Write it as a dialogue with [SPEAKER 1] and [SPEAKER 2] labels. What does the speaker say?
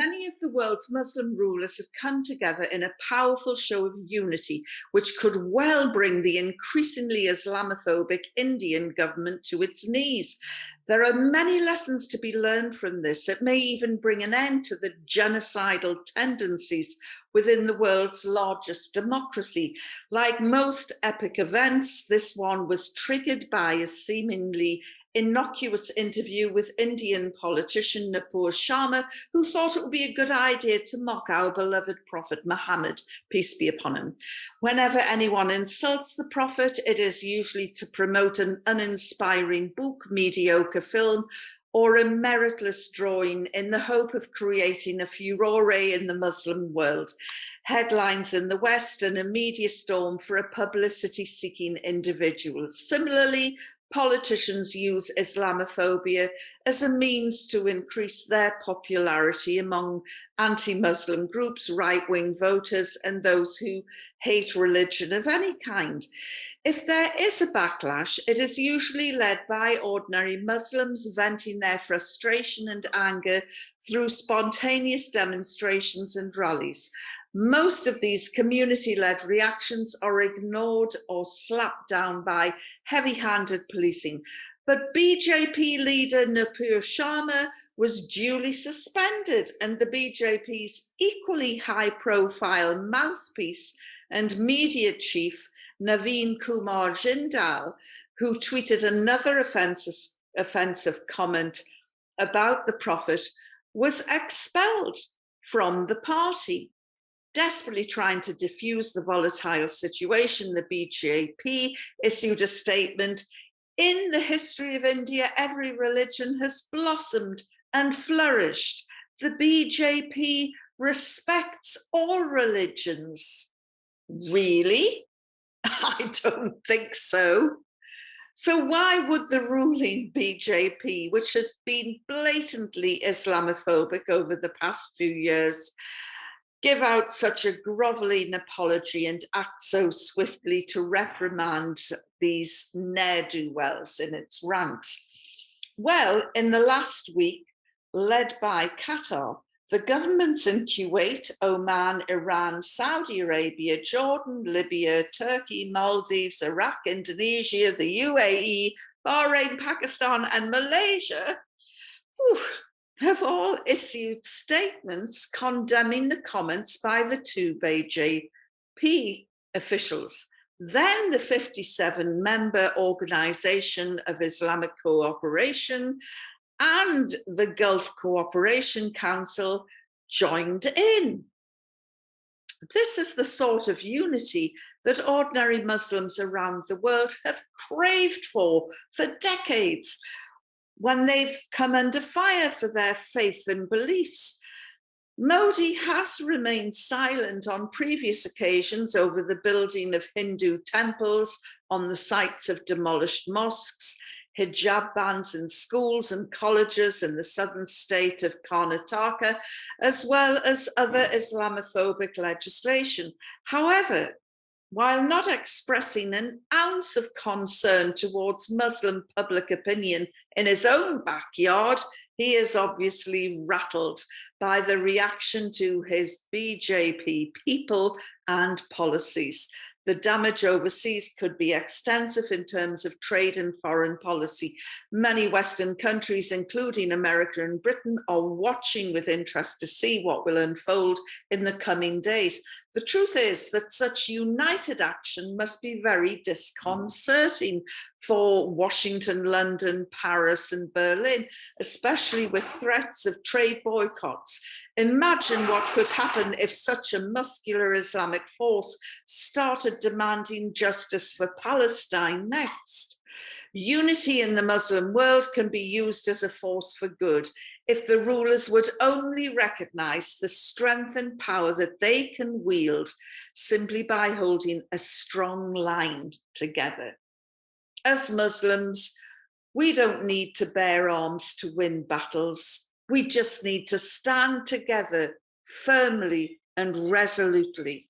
[SPEAKER 1] many of the world's Muslim rulers have come together in a powerful show of unity, which could well bring the increasingly Islamophobic Indian government to its knees. There are many lessons to be learned from this. It may even bring an end to the genocidal tendencies within the world's largest democracy. Like most epic events, this one was triggered by a seemingly innocuous interview with Indian politician Nupur Sharma, who thought it would be a good idea to mock our beloved Prophet Muhammad, peace be upon him. Whenever anyone insults the Prophet, it is usually to promote an uninspiring book, mediocre film, or a meritless drawing in the hope of creating a furore in the Muslim world. Headlines in the West and a media storm for a publicity-seeking individual. Similarly, politicians use Islamophobia as a means to increase their popularity among anti-Muslim groups, right-wing voters, and those who hate religion of any kind. If there is a backlash, it is usually led by ordinary Muslims venting their frustration and anger through spontaneous demonstrations and rallies. Most of these community-led reactions are ignored or slapped down by heavy-handed policing. But BJP leader Nupur Sharma was duly suspended, and the BJP's equally high-profile mouthpiece and media chief, Naveen Kumar Jindal, who tweeted another offensive comment about the Prophet, was expelled from the party. Desperately trying to diffuse the volatile situation, the BJP issued a statement, "In the history of India, every religion has blossomed and flourished. The BJP respects all religions." Really? I don't think so. So why would the ruling BJP, which has been blatantly Islamophobic over the past few years, give out such a groveling apology and act so swiftly to reprimand these ne'er-do-wells in its ranks? Well, in the last week, led by Qatar, the governments in Kuwait, Oman, Iran, Saudi Arabia, Jordan, Libya, Turkey, Maldives, Iraq, Indonesia, the UAE, Bahrain, Pakistan, and Malaysia have all issued statements condemning the comments by the two BJP officials. Then the 57-member Organization of Islamic Cooperation and the Gulf Cooperation Council joined in. This is the sort of unity that ordinary Muslims around the world have craved for decades, when they've come under fire for their faith and beliefs. Modi has remained silent on previous occasions over the building of Hindu temples on the sites of demolished mosques, hijab bans in schools and colleges in the southern state of Karnataka, as well as other Islamophobic legislation. However, while not expressing an ounce of concern towards Muslim public opinion in his own backyard, he is obviously rattled by the reaction to his BJP people and policies. The damage overseas could be extensive in terms of trade and foreign policy. Many Western countries, including America and Britain, are watching with interest to see what will unfold in the coming days. The truth is that such united action must be very disconcerting for Washington, London, Paris, and Berlin, especially with threats of trade boycotts. Imagine what could happen if such a muscular Islamic force started demanding justice for Palestine next. Unity in the Muslim world can be used as a force for good if the rulers would only recognize the strength and power that they can wield simply by holding a strong line together. As Muslims, we don't need to bear arms to win battles. We just need to stand together firmly and resolutely.